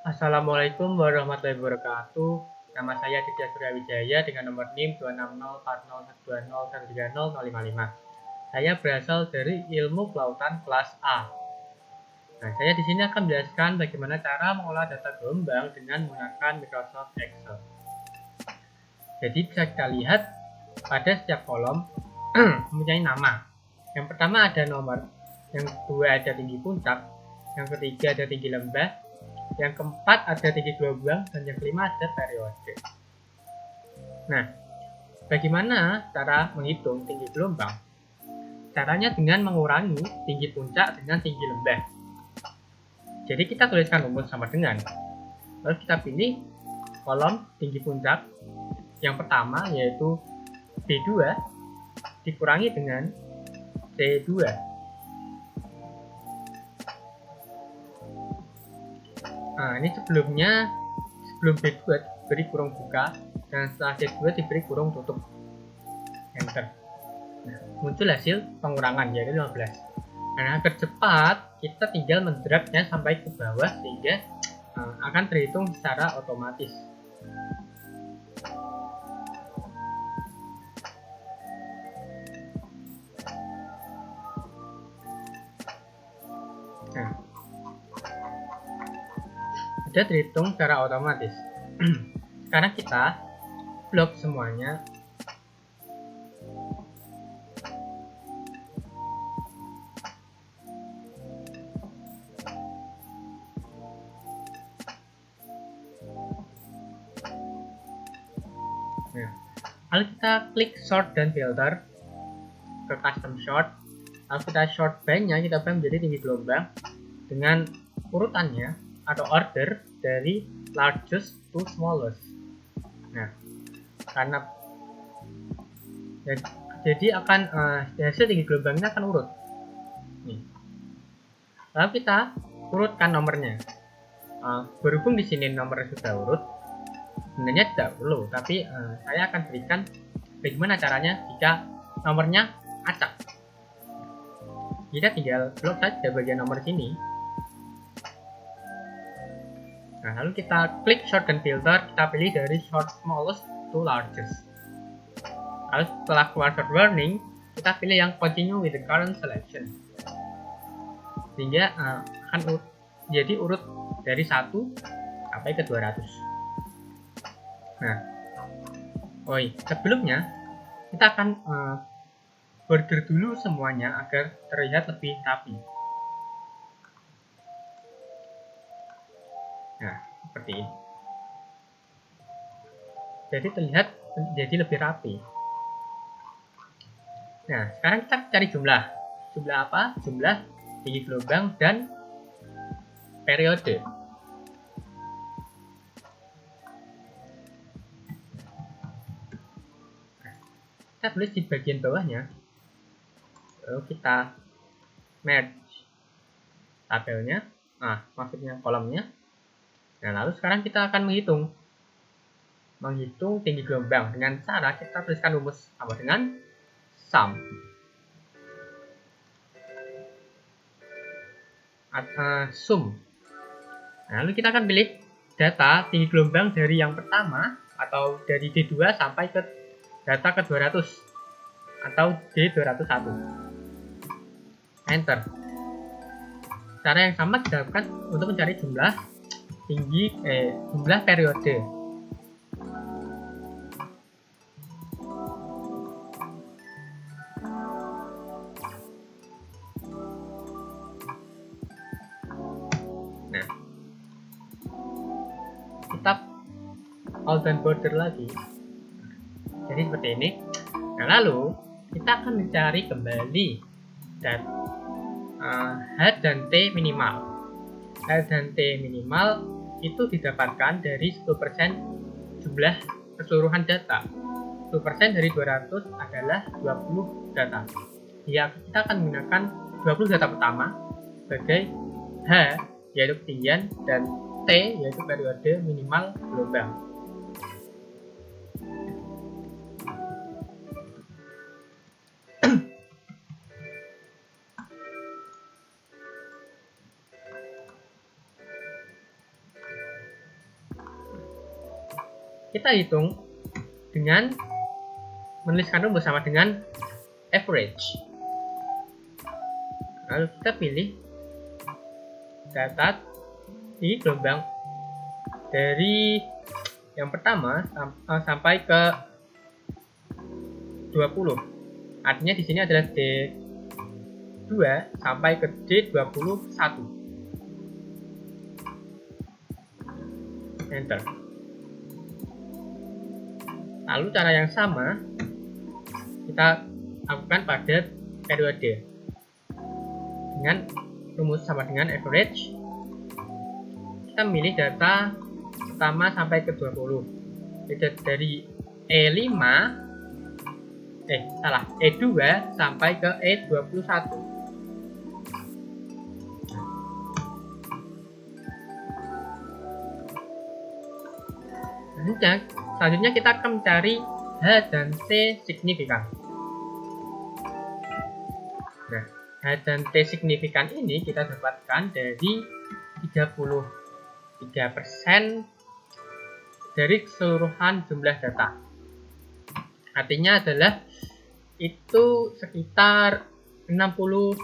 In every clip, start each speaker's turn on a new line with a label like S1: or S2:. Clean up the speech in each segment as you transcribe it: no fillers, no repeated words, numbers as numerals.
S1: Assalamualaikum warahmatullahi wabarakatuh. Nama saya Ditya Suryawijaya dengan nomor NIM 2604012013055. Saya berasal dari Ilmu Kelautan kelas A. Nah, saya di sini akan menjelaskan bagaimana cara mengolah data gelombang dengan menggunakan Microsoft Excel. Jadi bisa kita lihat pada setiap kolom mempunyai nama. Yang pertama ada nomor, yang kedua ada tinggi puncak, yang ketiga ada tinggi lembah, yang keempat ada tinggi gelombang, dan yang kelima ada periode. Nah, bagaimana cara menghitung tinggi gelombang? Caranya dengan mengurangi tinggi puncak dengan tinggi lembah. Jadi kita tuliskan rumus sama dengan, lalu kita pilih kolom tinggi puncak yang pertama, yaitu B2 dikurangi dengan C2. Nah, ini sebelum B2 diberi kurung buka, dan setelah C2 diberi kurung tutup. Enter. Nah, muncul hasil pengurangan, yaitu 15. Nah, agar cepat, kita tinggal mendragnya sampai ke bawah sehingga akan terhitung secara otomatis. Nah, sudah terhitung secara otomatis. Sekarang kita blok semuanya. Nah, lalu kita klik sort dan filter ke custom sort. Lalu kita sort by-nya, kita ubah menjadi tinggi gelombang dengan urutannya atau order dari largest to smallest. Nah, karena jadi akan hasil tinggi gelombangnya akan urut. Nih. Lalu kita urutkan nomornya. Berhubung di sini nomornya sudah urut, sebenarnya tidak perlu, tapi saya akan berikan bagaimana caranya jika nomornya acak. Kita tinggal blok saja bagian nomor sini. Nah, lalu kita klik sort dan filter, kita pilih dari sort smallest to largest. Lalu setelah keluar sort warning, kita pilih yang continue with the current selection, sehingga akan jadi urut dari 1 sampai ke 200. Nah, sebelumnya kita akan border dulu semuanya agar terlihat lebih rapi. Nah, seperti ini. Jadi terlihat jadi lebih rapi. Nah, sekarang kita cari jumlah. Jumlah apa? Jumlah tinggi gelombang dan periode. Kita tulis di bagian bawahnya. Lalu kita merge tabelnya. Nah, maksudnya kolomnya. Nah, lalu sekarang kita akan menghitung tinggi gelombang dengan cara kita tuliskan rumus sama dengan sum sum. Nah, lalu kita akan pilih data tinggi gelombang dari yang pertama atau dari D2 sampai ke data ke 200 atau D201. Enter. Cara yang sama dilakukan untuk mencari jumlah periode. Nah, kita all dan border lagi. Jadi seperti ini. Nah, lalu kita akan mencari kembali H dan T minimal. H dan T minimal itu didapatkan dari 10% jumlah keseluruhan data. 10% dari 200 adalah 20 data. Ya, kita akan menggunakan 20 data pertama sebagai H, yaitu ketinggian, dan T, yaitu periode minimal gelombang. kita hitung dengan menuliskan rumus sama dengan average. Lalu kita pilih data di gelombang dari yang pertama sampai ke 20. Artinya di sini adalah D2 sampai ke D21. Enter. Lalu cara yang sama kita lakukan pada periode dengan rumus sama dengan average. Kita milih data pertama sampai ke 20. Jadi dari E2 sampai ke E21. Selanjutnya kita akan mencari H dan T signifikan. Nah, H dan T signifikan ini kita dapatkan dari 33% dari keseluruhan jumlah data. Artinya adalah itu sekitar 66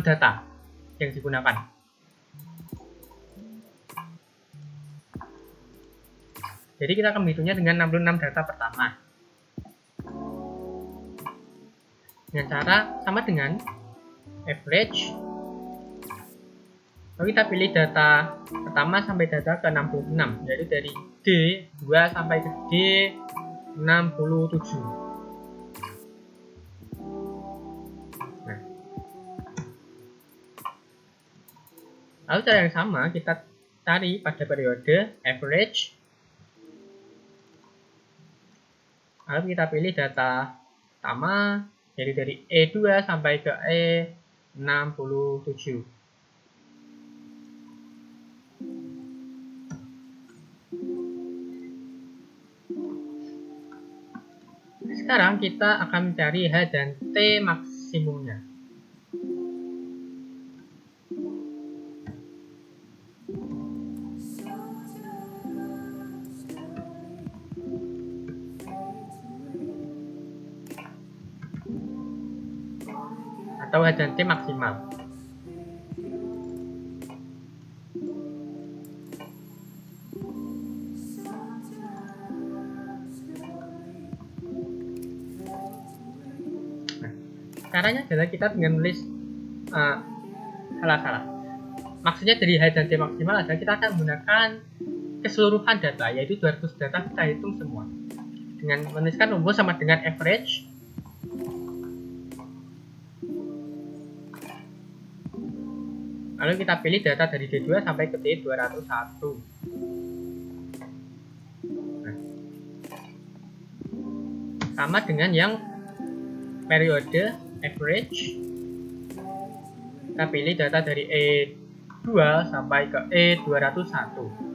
S1: data yang digunakan. Jadi kita akan menghitungnya dengan 66 data pertama. Dengan cara sama dengan average. Lalu kita pilih data pertama sampai data ke 66, yaitu dari D2 sampai ke D67. Nah. Lalu cara yang sama kita cari pada periode average. Lalu kita pilih data pertama, jadi dari E2 sampai ke E67. Sekarang kita akan mencari H dan T maksimumnya. Atau H dan T maksimal. Nah, caranya adalah kita dengan menulis salah. Maksudnya dari H dan T maksimal adalah kita akan menggunakan keseluruhan data, yaitu 200 data kita hitung semua. Dengan menuliskan rumus sama dengan average. Lalu kita pilih data dari D2 sampai ke D201. Nah, sama dengan yang periode average. Kita pilih data dari E2 sampai ke E201.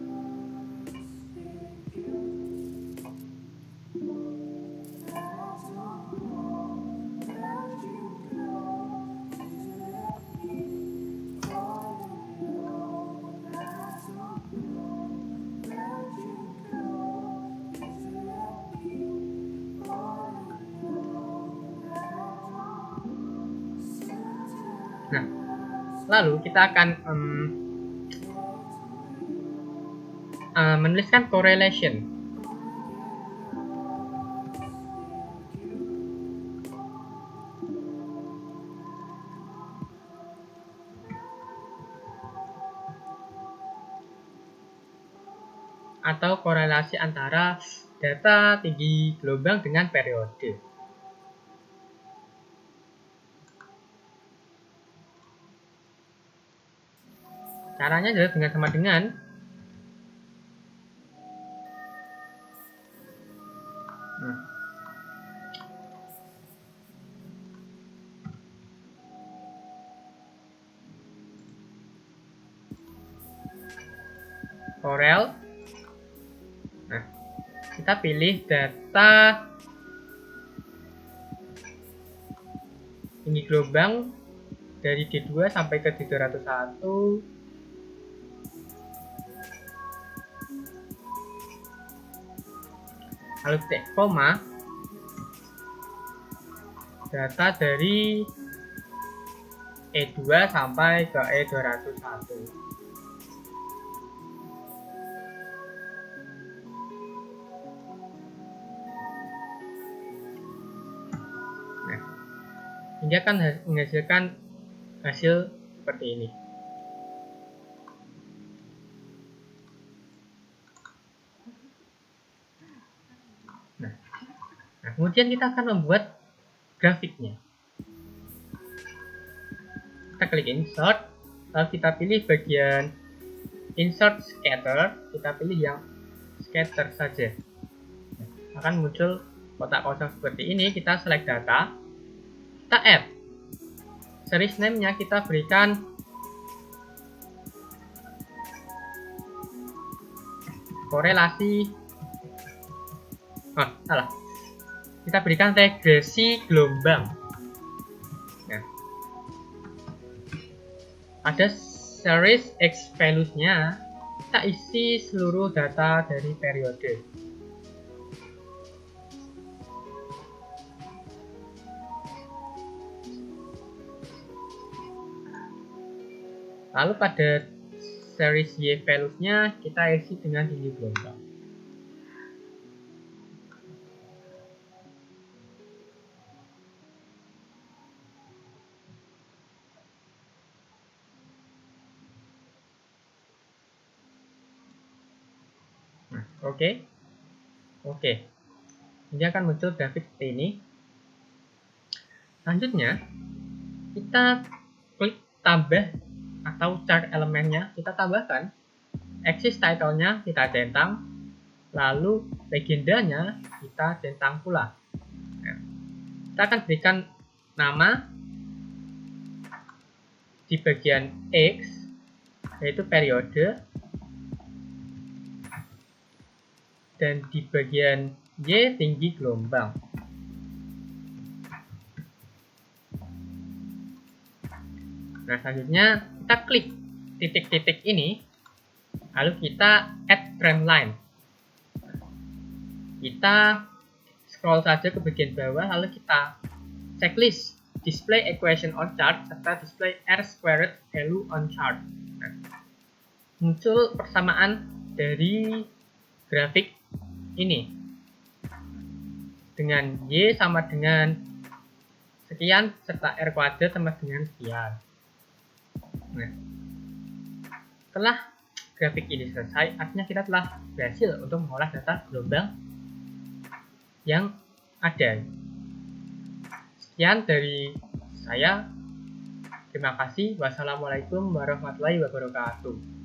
S1: Nah, lalu kita akan menuliskan correlation. Atau korelasi antara data tinggi gelombang dengan periode. Caranya adalah dengan sama dengan Corel. Nah, kita pilih data tinggi gelombang dari D2 sampai ke D201. lalu titik koma, data dari E2 sampai ke E201. Nah, ini akan menghasilkan hasil seperti ini. Nah, kemudian kita akan membuat grafiknya. Kita klik insert, lalu kita pilih bagian insert scatter, kita pilih yang scatter saja. Nah, akan muncul kotak kosong seperti ini. Kita select data, kita add series name-nya, kita berikan korelasi, salah, kita berikan regresi gelombang. Nah, ada series X values-nya, kita isi seluruh data dari periode. Lalu pada series Y values-nya kita isi dengan tinggi gelombang. Nah, oke. Ini akan muncul grafik seperti ini. Selanjutnya, kita klik tambah atau chart elemennya, kita tambahkan axis title-nya, kita centang, lalu legendanya kita centang pula. Nah, kita akan berikan nama di bagian X, yaitu periode, dan di bagian Y tinggi gelombang. Nah, selanjutnya kita klik titik-titik ini, lalu kita add trend line. Kita scroll saja ke bagian bawah, lalu kita checklist display equation on chart serta display R squared value on chart. Nah, muncul persamaan dari grafik ini dengan Y sama dengan sekian serta R kuadrat sama dengan sekian. Nah, setelah grafik ini selesai, artinya kita telah berhasil untuk mengolah data gelombang yang ada. Sekian dari saya. Terima kasih. Wassalamualaikum warahmatullahi wabarakatuh.